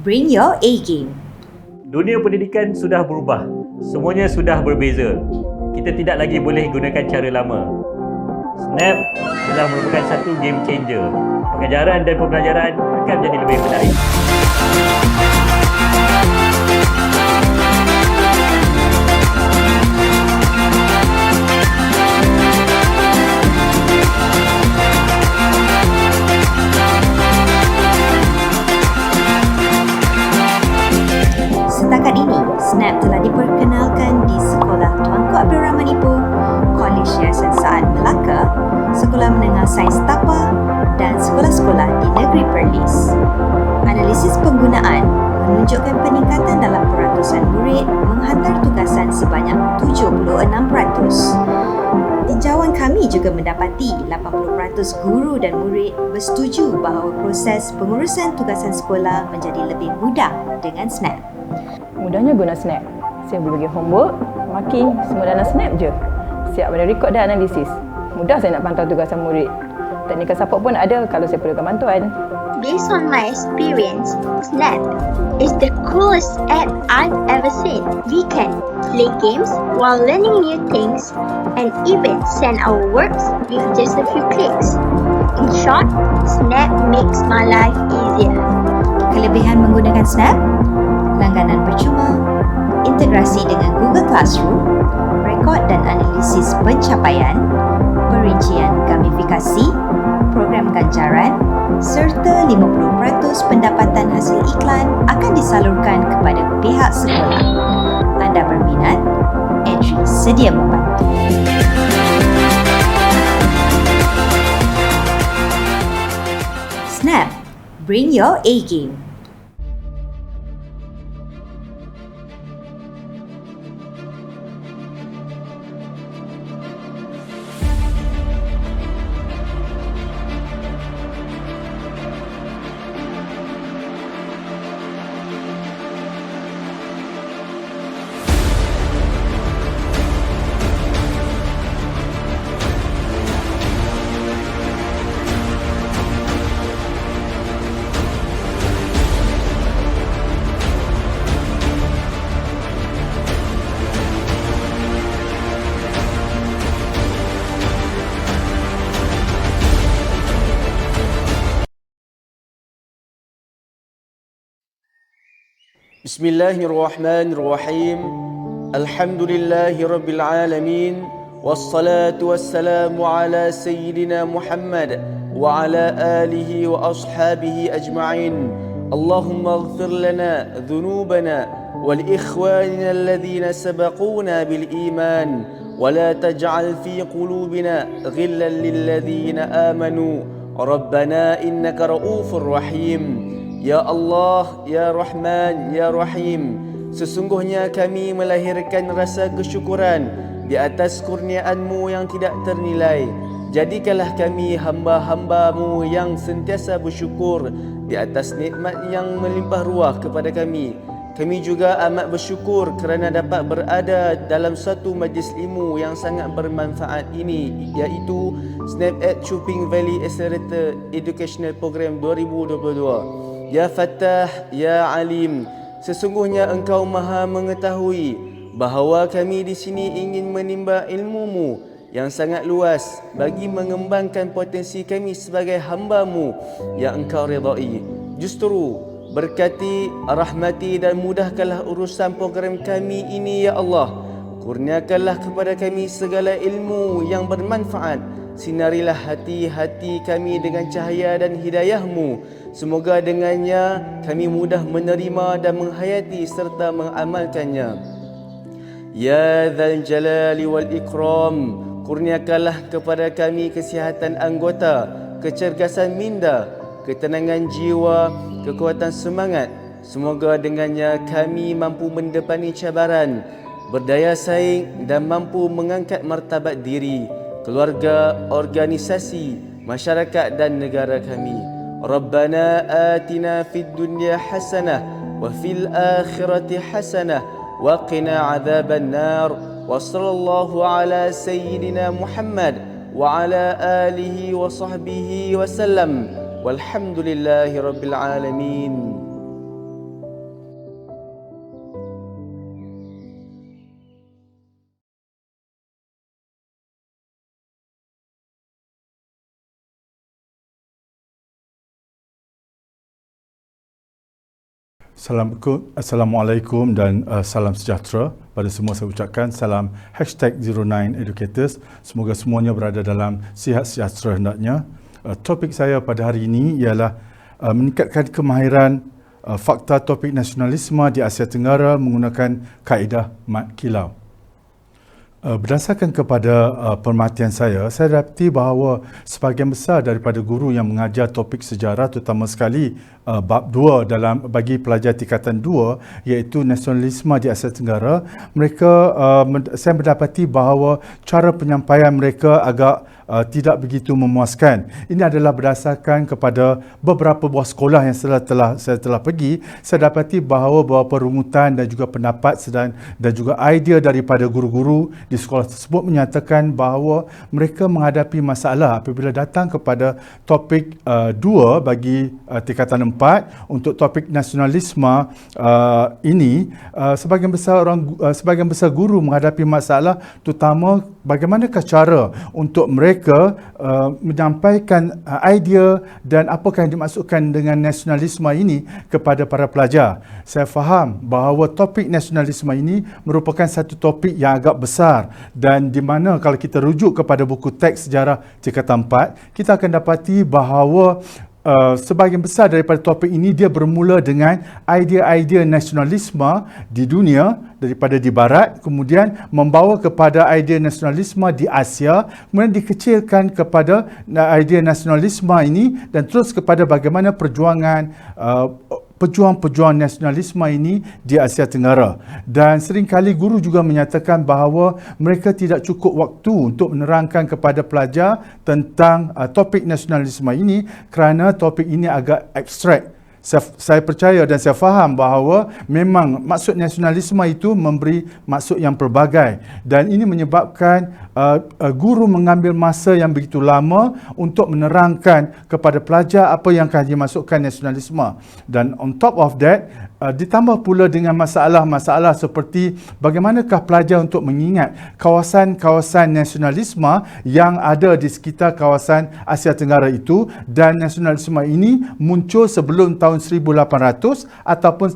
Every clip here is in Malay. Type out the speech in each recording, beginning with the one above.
Bring your A game. Dunia pendidikan sudah berubah. Semuanya sudah berbeza. Kita tidak lagi boleh gunakan cara lama. Snap telah merupakan satu game changer. Pengajaran dan pembelajaran akan menjadi lebih menarik. Setakat ini, Snap telah diperkenalkan di Sekolah Tuanku Abdul Rahman Ipoh, Kolej Yayasan Saad Melaka, Sekolah Menengah Sains Tapa dan sekolah-sekolah di Negeri Perlis. Analisis penggunaan menunjukkan peningkatan dalam peratusan murid menghantar tugasan sebanyak 76%. Tinjauan kami juga mendapati 80% guru dan murid bersetuju bahawa proses pengurusan tugasan sekolah menjadi lebih mudah dengan Snap. Mudahnya guna Snap. Saya boleh bagi homework, marking, semua dalam Snap je. Siap pada rekod dan analisis. Mudah saya nak pantau tugasan murid. Technical support pun ada kalau saya perlukan bantuan. Based on my experience, Snap is the coolest app I've ever seen. We can play games while learning new things and even send our works with just a few clicks. In short, Snap makes my life easier. Kelebihan menggunakan Snap: langganan percuma, integrasi dengan Google Classroom, rekod dan analisis pencapaian, perincian gamifikasi, program ganjaran serta 50% pendapatan hasil iklan akan disalurkan kepada pihak sekolah. Anda berminat? Entry sedia membantu. Snap, bring your A game. Bismillahirrahmanirrahim. Alhamdulillahi rabbil alamin. Wassalatu wassalamu ala sayyidina Muhammad wa ala alihi wa ashabihi ajma'in. Allahumma ighfir lana dhunubana wal ikhwanina alladhina sabaquna bil iman wa la taj'al fi qulubina ghillan lil ladhina amanu. Rabbana innaka ra'ufur rahim. Ya Allah, Ya Rahman, Ya Rahim, sesungguhnya kami melahirkan rasa kesyukuran di atas kurniaan-Mu yang tidak ternilai. Jadikanlah kami hamba-hamba-Mu yang sentiasa bersyukur di atas nikmat yang melimpah ruah kepada kami. Kami juga amat bersyukur kerana dapat berada dalam satu majlis ilmu yang sangat bermanfaat ini, iaitu Snap at Chuping Valley Accelerator Educational Program 2022. Ya Fattah, Ya Alim, sesungguhnya Engkau Maha mengetahui bahawa kami di sini ingin menimba ilmu-Mu yang sangat luas bagi mengembangkan potensi kami sebagai hamba-Mu yang Engkau redai. Justru berkati, rahmati dan mudahkanlah urusan program kami ini, Ya Allah. Kurniakanlah kepada kami segala ilmu yang bermanfaat. Sinarilah hati-hati kami dengan cahaya dan hidayah-Mu. Semoga dengannya kami mudah menerima dan menghayati serta mengamalkannya. Ya Dzal Jalali wal Ikram, kurniakanlah kepada kami kesihatan anggota, kecergasan minda, ketenangan jiwa, kekuatan semangat. Semoga dengannya kami mampu mendepani cabaran, berdaya saing dan mampu mengangkat martabat diri, keluarga, organisasi, masyarakat dan negara kami. Rabbana atina fid dunya hasanah wa fil akhirati hasanah wa qina adzaban nar. Wa sallallahu ala sayyidina Muhammad wa ala alihi wa sahbihi wa sallam. Walhamdulillahi rabbil alamin. Assalamualaikum dan salam sejahtera pada semua. Saya ucapkan salam #09educators. Semoga semuanya berada dalam sihat sejahtera hendaknya. Topik saya pada hari ini ialah meningkatkan kemahiran fakta topik nasionalisme di Asia Tenggara menggunakan kaedah mat kilau. Berdasarkan kepada perhatian saya dapati bahawa sebahagian besar daripada guru yang mengajar topik sejarah, terutama sekali bab 2 bagi pelajar tingkatan 2 iaitu nasionalisme di Asia Tenggara, saya mendapati bahawa cara penyampaian mereka agak tidak begitu memuaskan. Ini adalah berdasarkan kepada beberapa buah sekolah yang saya telah pergi. Saya dapati bahawa beberapa rungutan dan juga pendapat dan juga idea daripada guru-guru di sekolah tersebut menyatakan bahawa mereka menghadapi masalah apabila datang kepada topik 2 bagi tingkatan 4 untuk topik nasionalisme ini. Sebahagian besar guru menghadapi masalah, terutama bagaimanakah cara untuk mereka menyampaikan idea dan apakah yang dimaksudkan dengan nasionalisme ini kepada para pelajar. Saya faham bahawa topik nasionalisme ini merupakan satu topik yang agak besar dan di mana kalau kita rujuk kepada buku teks sejarah tingkatan 4, kita akan dapati bahawa sebahagian besar daripada topik ini dia bermula dengan idea-idea nasionalisme di dunia daripada di barat, kemudian membawa kepada idea nasionalisme di Asia, kemudian dikecilkan kepada idea nasionalisme ini dan terus kepada bagaimana perjuangan pejuang-pejuang nasionalisme ini di Asia Tenggara. Dan seringkali guru juga menyatakan bahawa mereka tidak cukup waktu untuk menerangkan kepada pelajar tentang topik nasionalisme ini kerana topik ini agak abstrak. Saya percaya dan saya faham bahawa memang maksud nasionalisme itu memberi maksud yang pelbagai dan ini menyebabkan guru mengambil masa yang begitu lama untuk menerangkan kepada pelajar apa yang akan dimasukkan nasionalisme. Dan on top of that, ditambah pula dengan masalah-masalah seperti bagaimanakah pelajar untuk mengingat kawasan-kawasan nasionalisme yang ada di sekitar kawasan Asia Tenggara itu, dan nasionalisme ini muncul sebelum tahun 1800 ataupun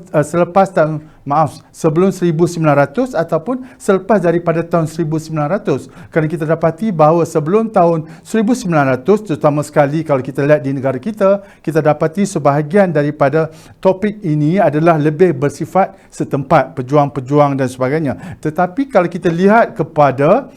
sebelum 1900 ataupun selepas daripada tahun 1900. Kerana kita dapati bahawa sebelum tahun 1900, terutama sekali kalau kita lihat di negara kita, kita dapati sebahagian daripada topik ini adalah lebih bersifat setempat, pejuang-pejuang dan sebagainya. Tetapi kalau kita lihat kepada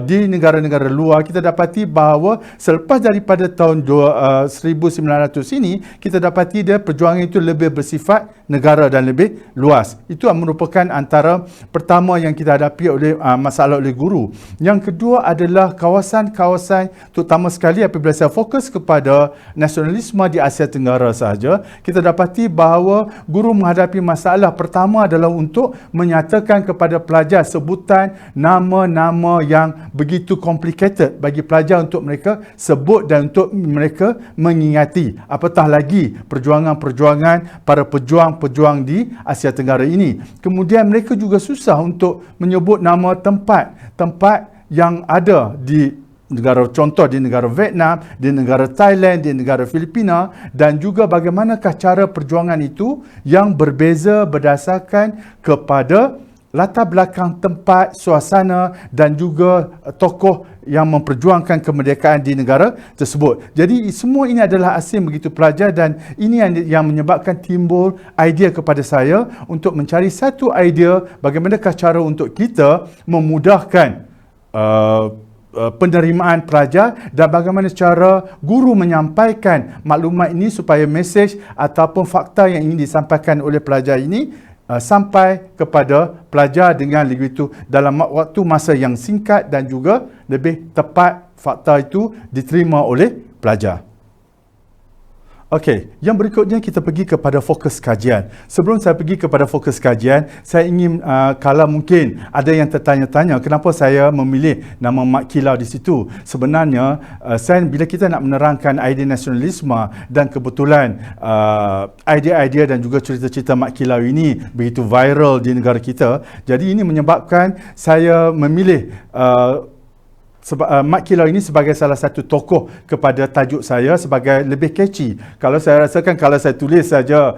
di negara-negara luar, kita dapati bahawa selepas daripada tahun 1900 ini, kita dapati dia perjuangan itu lebih bersifat negara dan lebih luas. Itu merupakan antara pertama yang kita hadapi oleh masalah oleh guru. Yang kedua adalah kawasan-kawasan, terutama sekali apabila saya fokus kepada nasionalisme di Asia Tenggara sahaja, kita dapati bahawa guru menghadapi masalah pertama adalah untuk menyatakan kepada pelajar sebutan nama-nama yang begitu complicated bagi pelajar untuk mereka sebut dan untuk mereka mengingati. Apatah lagi perjuangan-perjuangan para pejuang-pejuang di Asia Tenggara ini. Kemudian mereka juga susah untuk menyebut nama tempat yang ada di negara, contoh di negara Vietnam, di negara Thailand, di negara Filipina, dan juga bagaimanakah cara perjuangan itu yang berbeza berdasarkan kepada latar belakang tempat, suasana dan juga tokoh yang memperjuangkan kemerdekaan di negara tersebut. Jadi semua ini adalah asing begitu pelajar dan ini yang menyebabkan timbul idea kepada saya untuk mencari satu idea bagaimanakah cara untuk kita memudahkan penerimaan pelajar dan bagaimana cara guru menyampaikan maklumat ini supaya mesej ataupun fakta yang ingin disampaikan oleh pelajar ini sampai kepada pelajar dengan begitu dalam waktu masa yang singkat dan juga lebih tepat fakta itu diterima oleh pelajar. Okey, yang berikutnya kita pergi kepada fokus kajian. Sebelum saya pergi kepada fokus kajian, saya ingin kalau mungkin ada yang tertanya-tanya kenapa saya memilih nama Mat Kilau di situ. Sebenarnya bila kita nak menerangkan idea nasionalisme dan kebetulan idea-idea dan juga cerita-cerita Mat Kilau ini begitu viral di negara kita, jadi ini menyebabkan saya memilih Mat Kilau ini sebagai salah satu tokoh kepada tajuk saya sebagai lebih catchy. Kalau saya rasakan kalau saya tulis saja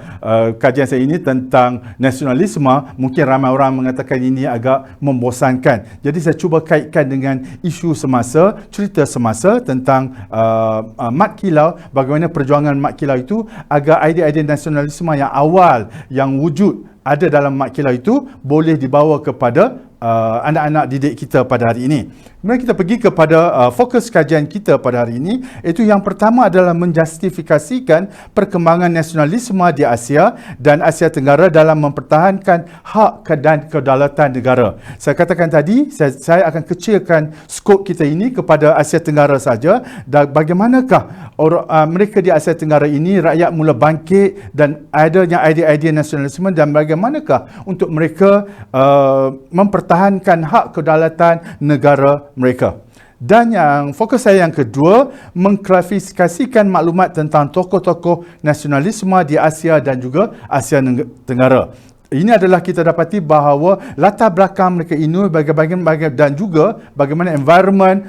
kajian saya ini tentang nasionalisme, mungkin ramai orang mengatakan ini agak membosankan. Jadi saya cuba kaitkan dengan isu semasa, cerita semasa tentang Mat Kilau, bagaimana perjuangan Mat Kilau itu agar idea-idea nasionalisme yang awal yang wujud ada dalam Mat Kilau itu boleh dibawa kepada anak-anak didik kita pada hari ini. Kemudian kita pergi kepada fokus kajian kita pada hari ini, iaitu yang pertama adalah menjustifikasikan perkembangan nasionalisme di Asia dan Asia Tenggara dalam mempertahankan hak dan kedaulatan negara. Saya katakan tadi, saya akan kecilkan skop kita ini kepada Asia Tenggara saja, dan bagaimanakah mereka di Asia Tenggara ini rakyat mula bangkit dan adanya idea-idea nasionalisme, dan bagaimanakah untuk mereka mempertahankan hak kedaulatan negara mereka. Dan yang fokus saya yang kedua, mengklasifikasikan maklumat tentang tokoh-tokoh nasionalisme di Asia dan juga Asia Tenggara. Ini adalah kita dapati bahawa latar belakang mereka ini bagaimana dan juga bagaimana environment,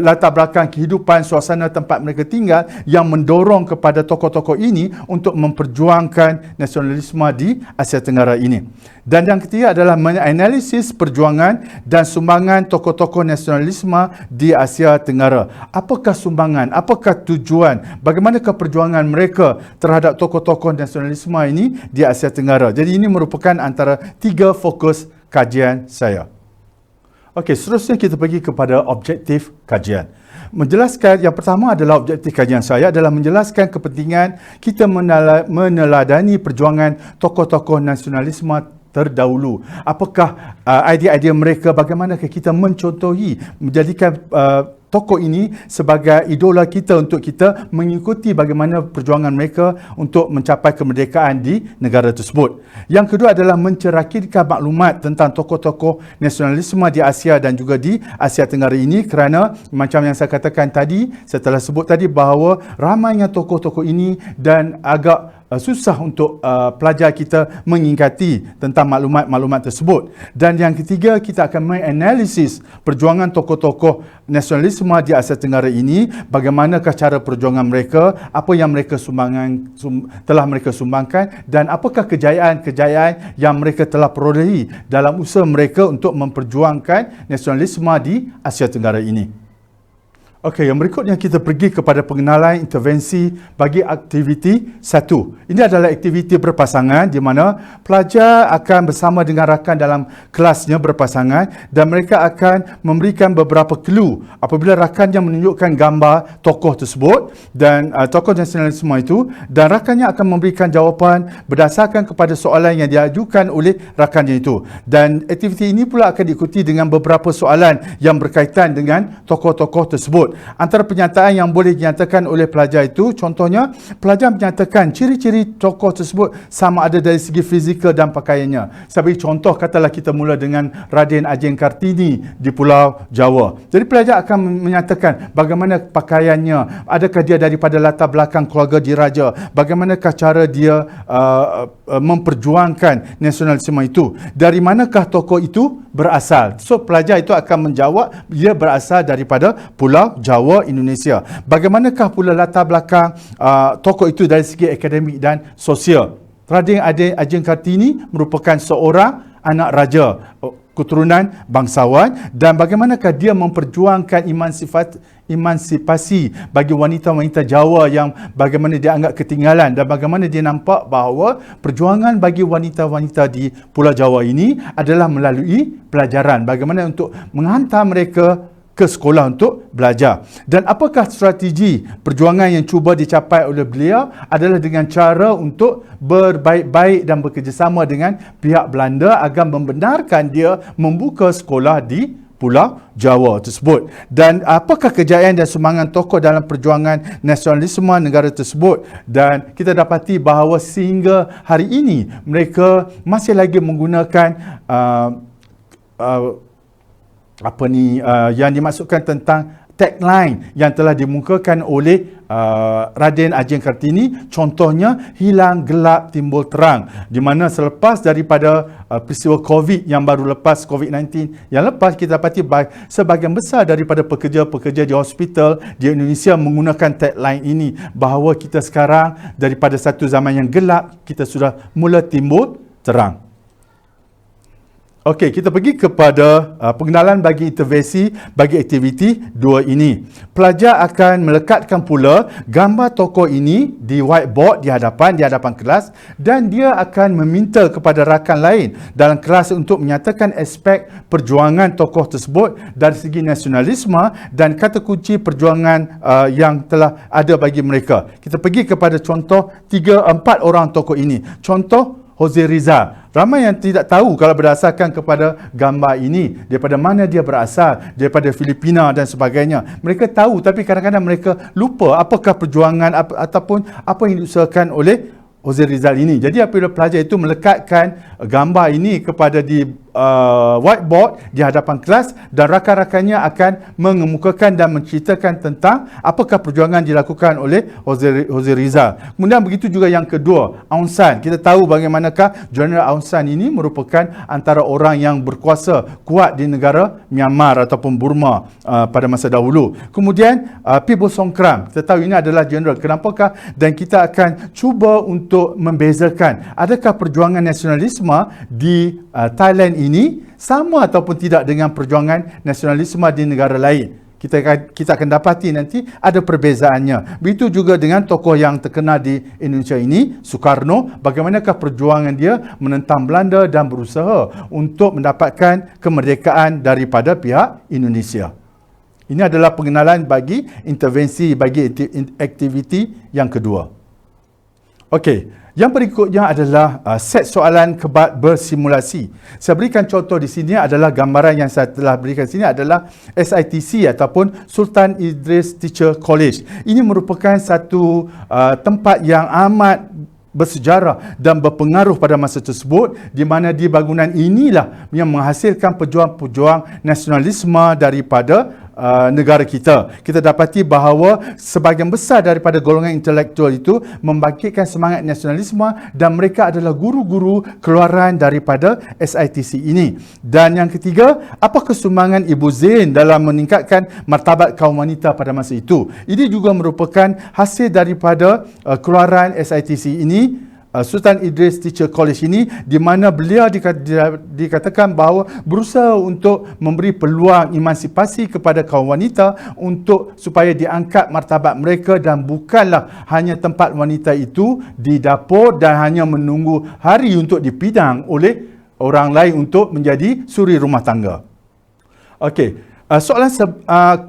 latar belakang kehidupan, suasana tempat mereka tinggal yang mendorong kepada tokoh-tokoh ini untuk memperjuangkan nasionalisme di Asia Tenggara ini. Dan yang ketiga adalah menganalisis perjuangan dan sumbangan tokoh-tokoh nasionalisme di Asia Tenggara. Apakah sumbangan? Apakah tujuan? Bagaimanakah perjuangan mereka terhadap tokoh-tokoh nasionalisme ini di Asia Tenggara? Jadi ini merupakan antara 3 fokus kajian saya. Okey, seterusnya kita pergi kepada objektif kajian. Menjelaskan, yang pertama adalah objektif kajian saya adalah menjelaskan kepentingan kita meneladani perjuangan tokoh-tokoh nasionalisme terdahulu. Apakah idea-idea mereka, bagaimanakah kita mencontohi, menjadikan tokoh ini sebagai idola kita untuk kita mengikuti bagaimana perjuangan mereka untuk mencapai kemerdekaan di negara tersebut. Yang kedua adalah mencerahkan maklumat tentang tokoh-tokoh nasionalisme di Asia dan juga di Asia Tenggara ini, kerana macam yang saya katakan tadi, saya telah sebut tadi bahawa ramainya tokoh-tokoh ini dan agak susah untuk pelajar kita mengingati tentang maklumat-maklumat tersebut. Dan yang ketiga, kita akan menganalisis perjuangan tokoh-tokoh nasionalisme di Asia Tenggara ini, bagaimanakah cara perjuangan mereka, apa yang mereka telah mereka sumbangkan, dan apakah kejayaan-kejayaan yang mereka telah perolehi dalam usaha mereka untuk memperjuangkan nasionalisme di Asia Tenggara ini. Okey, yang berikutnya kita pergi kepada pengenalan intervensi bagi aktiviti 1. Ini adalah aktiviti berpasangan di mana pelajar akan bersama dengan rakan dalam kelasnya berpasangan dan mereka akan memberikan beberapa clue apabila rakannya menunjukkan gambar tokoh tersebut dan tokoh nasionalisme itu, dan rakannya akan memberikan jawapan berdasarkan kepada soalan yang diajukan oleh rakannya itu. Dan aktiviti ini pula akan diikuti dengan beberapa soalan yang berkaitan dengan tokoh-tokoh tersebut. Antara pernyataan yang boleh dinyatakan oleh pelajar itu, contohnya pelajar menyatakan ciri-ciri tokoh tersebut sama ada dari segi fizikal dan pakaiannya. Sebagai contoh, katalah kita mula dengan Raden Ajeng Kartini di Pulau Jawa. Jadi pelajar akan menyatakan bagaimana pakaiannya, adakah dia daripada latar belakang keluarga diraja, bagaimanakah cara dia memperjuangkan nasionalisme itu, dari manakah tokoh itu berasal. So pelajar itu akan menjawab dia berasal daripada Pulau Jawa, Indonesia. Bagaimanakah pula latar belakang tokoh itu dari segi akademik dan sosial. Raden Ajeng Kartini merupakan seorang anak raja, keturunan bangsawan, dan bagaimanakah dia memperjuangkan emansipasi bagi wanita-wanita Jawa yang bagaimana dia anggap ketinggalan, dan bagaimana dia nampak bahawa perjuangan bagi wanita-wanita di Pulau Jawa ini adalah melalui pelajaran, bagaimana untuk menghantar mereka ke sekolah untuk belajar. Dan apakah strategi perjuangan yang cuba dicapai oleh beliau adalah dengan cara untuk berbaik-baik dan bekerjasama dengan pihak Belanda agar membenarkan dia membuka sekolah di Pulau Jawa tersebut. Dan apakah kejayaan dan sumbangan tokoh dalam perjuangan nasionalisme negara tersebut. Dan kita dapati bahawa sehingga hari ini mereka masih lagi menggunakan yang dimaksudkan tentang tagline yang telah dimukakan oleh Raden Ajeng Kartini, contohnya hilang gelap timbul terang, di mana selepas daripada peristiwa COVID yang baru lepas, COVID-19 yang lepas, kita dapati sebahagian besar daripada pekerja-pekerja di hospital di Indonesia menggunakan tagline ini, bahawa kita sekarang daripada satu zaman yang gelap, kita sudah mula timbul terang. Okey, kita pergi kepada pengenalan bagi intervensi bagi aktiviti 2 ini. Pelajar akan melekatkan pula gambar tokoh ini di whiteboard di hadapan kelas, dan dia akan meminta kepada rakan lain dalam kelas untuk menyatakan aspek perjuangan tokoh tersebut dari segi nasionalisme dan kata kunci perjuangan yang telah ada bagi mereka. Kita pergi kepada contoh 3-4 orang tokoh ini. Contoh Jose Rizal. Ramai yang tidak tahu kalau berdasarkan kepada gambar ini daripada mana dia berasal, daripada Filipina dan sebagainya. Mereka tahu, tapi kadang-kadang mereka lupa apakah perjuangan ataupun apa yang diusahakan oleh Jose Rizal ini. Jadi apabila pelajar itu melekatkan gambar ini kepada di whiteboard di hadapan kelas, dan rakan-rakannya akan mengemukakan dan menceritakan tentang apakah perjuangan dilakukan oleh Jose Rizal. Kemudian begitu juga yang kedua, Aung San. Kita tahu bagaimanakah General Aung San ini merupakan antara orang yang berkuasa kuat di negara Myanmar ataupun Burma pada masa dahulu. Kemudian Pibo Songkram. Kita tahu ini adalah general. Kenapakah? Dan kita akan cuba untuk membezakan adakah perjuangan nasionalisme di Thailand ini sama ataupun tidak dengan perjuangan nasionalisme di negara lain. Kita akan dapati nanti ada perbezaannya. Begitu juga dengan tokoh yang terkenal di Indonesia ini, Soekarno, bagaimanakah perjuangan dia menentang Belanda dan berusaha untuk mendapatkan kemerdekaan daripada pihak Indonesia. Ini adalah pengenalan bagi intervensi bagi aktiviti yang kedua. Okey. Yang berikutnya adalah set soalan kebat bersimulasi. Saya berikan contoh di sini adalah gambaran yang saya telah berikan di sini adalah SITC ataupun Sultan Idris Teacher College. Ini merupakan satu tempat yang amat bersejarah dan berpengaruh pada masa tersebut, di mana di bangunan inilah yang menghasilkan pejuang-pejuang nasionalisme daripada negara kita. Kita dapati bahawa sebahagian besar daripada golongan intelektual itu membangkitkan semangat nasionalisme, dan mereka adalah guru-guru keluaran daripada SITC ini. Dan yang ketiga, apakah sumbangan Ibu Zain dalam meningkatkan martabat kaum wanita pada masa itu? Ini juga merupakan hasil daripada keluaran SITC ini, Sultan Idris Teacher College ini, di mana beliau dikatakan bahawa berusaha untuk memberi peluang emansipasi kepada kaum wanita untuk supaya diangkat martabat mereka, dan bukanlah hanya tempat wanita itu di dapur dan hanya menunggu hari untuk dipidang oleh orang lain untuk menjadi suri rumah tangga. Okey. Soalan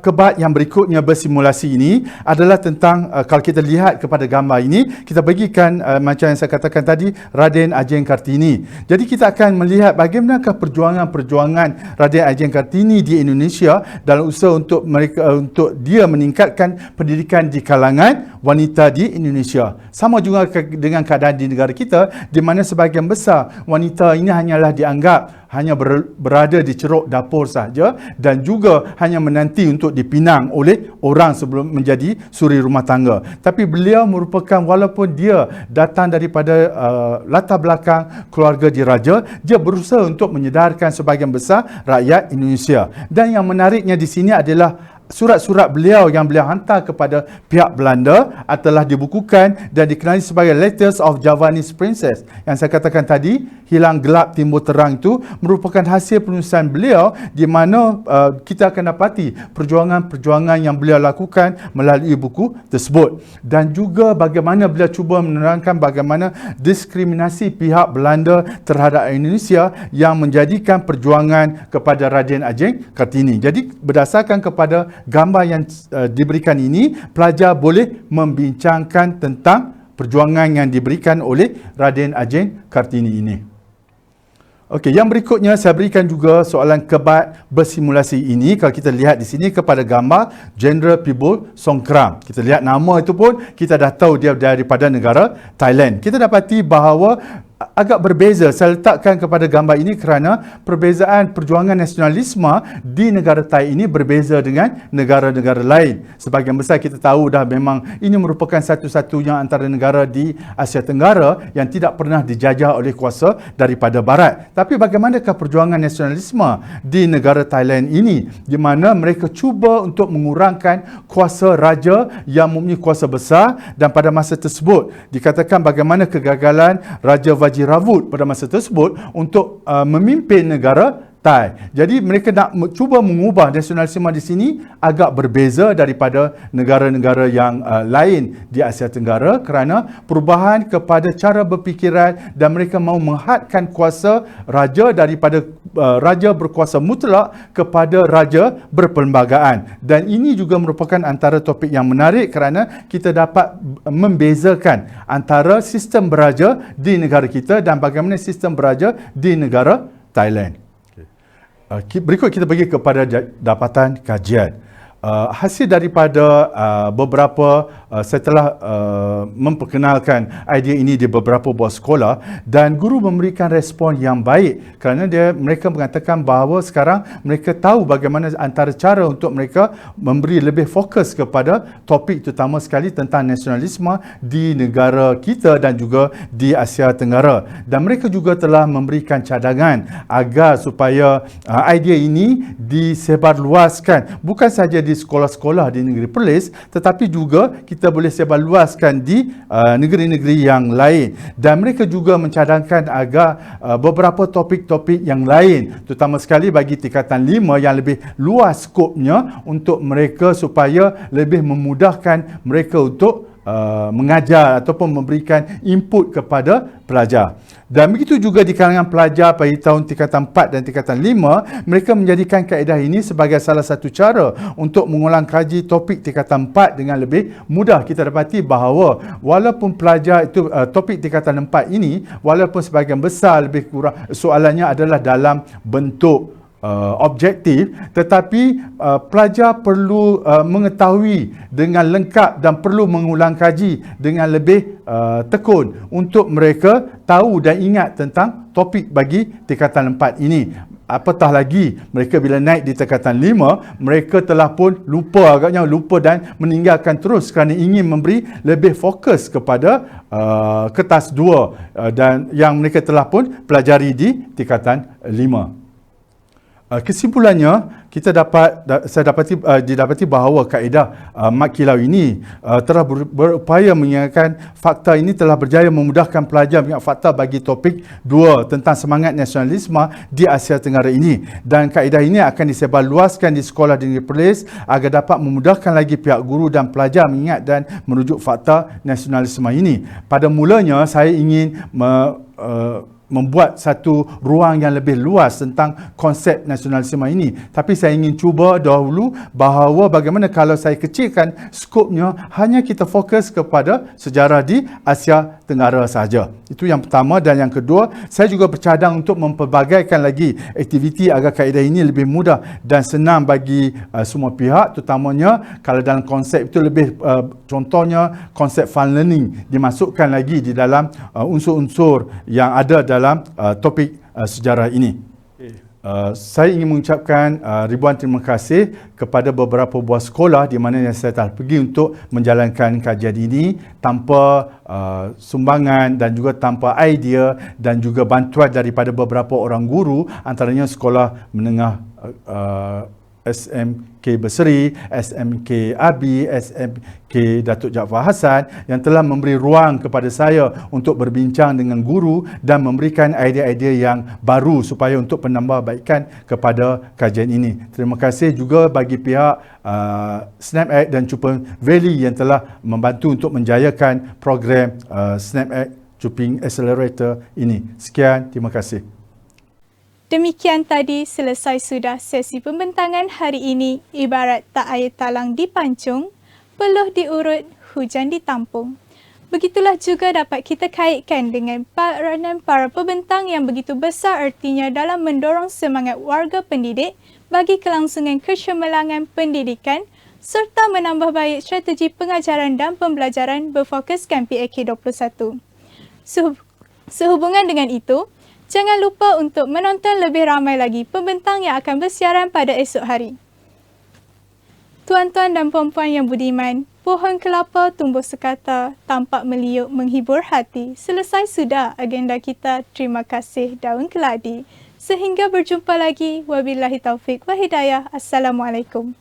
kebat yang berikutnya bersimulasi ini adalah tentang kalau kita lihat kepada gambar ini, kita bagikan macam yang saya katakan tadi, Raden Ajeng Kartini. Jadi kita akan melihat bagaimanakah perjuangan Raden Ajeng Kartini di Indonesia dalam usaha untuk dia meningkatkan pendidikan di kalangan wanita di Indonesia. Sama juga dengan keadaan di negara kita, di mana sebahagian besar wanita ini hanyalah dianggap hanya berada di ceruk dapur sahaja, dan juga hanya menanti untuk dipinang oleh orang sebelum menjadi suri rumah tangga. Tapi beliau merupakan, walaupun dia datang daripada latar belakang keluarga diraja, dia berusaha untuk menyedarkan sebahagian besar rakyat Indonesia. Dan yang menariknya di sini adalah surat-surat beliau yang beliau hantar kepada pihak Belanda telah dibukukan dan dikenali sebagai Letters of Javanese Princess. Yang saya katakan tadi, hilang gelap timbul terang, itu merupakan hasil penulisan beliau, di mana kita akan dapati perjuangan-perjuangan yang beliau lakukan melalui buku tersebut. Dan juga bagaimana beliau cuba menerangkan bagaimana diskriminasi pihak Belanda terhadap Indonesia yang menjadikan perjuangan kepada Raden Ajeng Kartini. Jadi berdasarkan kepada gambar yang diberikan ini, pelajar boleh membincangkan tentang perjuangan yang diberikan oleh Raden Ajeng Kartini ini. Okey, yang berikutnya saya berikan juga soalan kebat bersimulasi ini. Kalau kita lihat di sini kepada gambar General Pibo Songkram, kita lihat nama itu pun kita dah tahu dia daripada negara Thailand. Kita dapati bahawa agak berbeza. Saya letakkan kepada gambar ini kerana perbezaan perjuangan nasionalisme di negara Thai ini berbeza dengan negara-negara lain. Sebagian besar kita tahu dah memang ini merupakan satu-satunya antara negara di Asia Tenggara yang tidak pernah dijajah oleh kuasa daripada Barat. Tapi bagaimanakah perjuangan nasionalisme di negara Thailand ini, di mana mereka cuba untuk mengurangkan kuasa raja yang mempunyai kuasa besar, dan pada masa tersebut dikatakan bagaimana kegagalan Raja Vajiravut pada masa tersebut untuk memimpin negara Thai. Jadi mereka nak cuba mengubah nasionalisme di sini agak berbeza daripada negara-negara yang lain di Asia Tenggara kerana perubahan kepada cara berfikiran, dan mereka mahu menghadkan kuasa raja daripada raja berkuasa mutlak kepada raja berperlembagaan. Dan ini juga merupakan antara topik yang menarik kerana kita dapat membezakan antara sistem beraja di negara kita dan bagaimana sistem beraja di negara Thailand. Berikut kita pergi kepada dapatan kajian. Hasil daripada beberapa saya telah memperkenalkan idea ini di beberapa buah sekolah, dan guru memberikan respon yang baik kerana mereka mengatakan bahawa sekarang mereka tahu bagaimana antara cara untuk mereka memberi lebih fokus kepada topik terutama sekali tentang nasionalisme di negara kita dan juga di Asia Tenggara, dan mereka juga telah memberikan cadangan agar supaya idea ini disebarluaskan bukan saja di sekolah-sekolah di negeri Perlis, tetapi juga kita boleh sebarluaskan di negeri-negeri yang lain. Dan mereka juga mencadangkan agar beberapa topik-topik yang lain, terutama sekali bagi tingkatan 5 yang lebih luas skopnya untuk mereka supaya lebih memudahkan mereka untuk mengajar ataupun memberikan input kepada pelajar. Dan begitu juga di kalangan pelajar pada tahun tingkatan 4 dan tingkatan 5, mereka menjadikan kaedah ini sebagai salah satu cara untuk mengulang kaji topik tingkatan 4 dengan lebih mudah. Kita dapati bahawa walaupun pelajar itu topik tingkatan 4 ini, walaupun sebahagian besar lebih kurang soalannya adalah dalam bentuk objektif, tetapi pelajar perlu mengetahui dengan lengkap dan perlu mengulang kaji dengan lebih tekun untuk mereka tahu dan ingat tentang topik bagi tingkatan 4 ini. Apatah lagi mereka bila naik di tingkatan 5, mereka telah pun agaknya lupa dan meninggalkan terus kerana ingin memberi lebih fokus kepada kertas 2 dan yang mereka telah pun pelajari di tingkatan 5. Kesimpulannya, saya didapati bahawa kaedah Mat Kilau ini telah berupaya mengingatkan fakta ini telah berjaya memudahkan pelajar mengingat fakta bagi topik 2 tentang semangat nasionalisme di Asia Tenggara ini, dan kaedah ini akan disebarluaskan di sekolah di negeri Perlis agar dapat memudahkan lagi pihak guru dan pelajar mengingat dan merujuk fakta nasionalisme ini. Pada mulanya saya ingin membuat satu ruang yang lebih luas tentang konsep nasionalisme ini. Tapi saya ingin cuba dahulu bahawa bagaimana kalau saya kecilkan skopnya, hanya kita fokus kepada sejarah di Asia Tenggara sahaja. Itu yang pertama. Dan yang kedua, saya juga bercadang untuk mempelbagaikan lagi aktiviti agar kaedah ini lebih mudah dan senang bagi semua pihak, terutamanya kalau dalam konsep itu lebih contohnya konsep fun learning dimasukkan lagi di dalam unsur-unsur yang ada dalam topik sejarah ini. Saya ingin mengucapkan ribuan terima kasih kepada beberapa buah sekolah di mana saya telah pergi untuk menjalankan kajian ini tanpa sumbangan dan juga tanpa idea dan juga bantuan daripada beberapa orang guru, antaranya sekolah menengah SMK Berseri, SMK Abi, SMK Datuk Jaafar Hassan yang telah memberi ruang kepada saya untuk berbincang dengan guru dan memberikan idea-idea yang baru supaya untuk penambahbaikan kepada kajian ini. Terima kasih juga bagi pihak SnapAct dan Chuping Valley yang telah membantu untuk menjayakan program SnapAct Chuping Accelerator ini. Sekian, terima kasih. Demikian tadi selesai sudah sesi pembentangan hari ini. Ibarat tak air talang dipancung, peluh diurut, hujan ditampung. Begitulah juga dapat kita kaitkan dengan peranan para pembentang yang begitu besar artinya dalam mendorong semangat warga pendidik bagi kelangsungan kecemerlangan pendidikan serta menambah baik strategi pengajaran dan pembelajaran berfokuskan PAK 21. Sehubungan dengan itu, jangan lupa untuk menonton lebih ramai lagi pembentang yang akan bersiaran pada esok hari. Tuan-tuan dan puan-puan yang budiman, pohon kelapa tumbuh sekata, tampak meliuk menghibur hati. Selesai sudah agenda kita. Terima kasih daun keladi. Sehingga berjumpa lagi. Wabillahi taufik wa hidayah. Assalamualaikum.